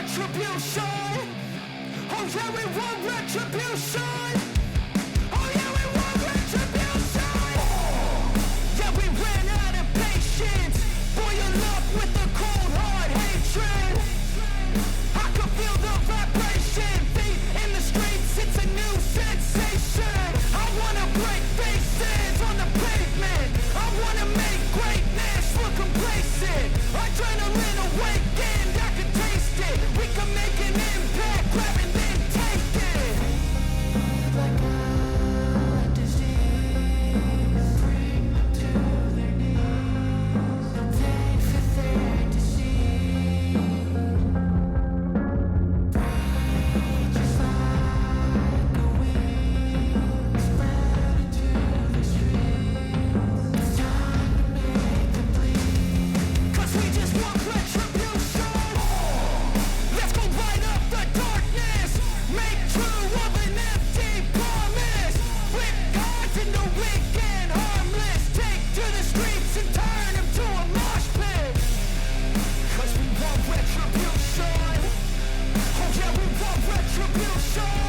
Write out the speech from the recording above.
retribution. Oh yeah, we want retribution. Oh yeah, we want retribution. Yeah, we ran out of patience. Boil up with the cold hard hatred. I can feel the vibration. Feet in the streets, it's a new sensation. I wanna break faces on the pavement. I wanna make greatness look complacent. Adrenaline awakened, I can taste it. We can make an impact, grab and then take it. Like a disease, bring them to their knees. Pain for their disease. Rage is like a wind, spread into the streets. It's time to make them bleed. 'Cause we just want retribution. Let's go light up the darkness. Make true of an empty promise. Flip cards into weak and harmless. Take to the streets and turn them to a mosh pit. 'Cause we want retribution. Oh yeah, we want retribution.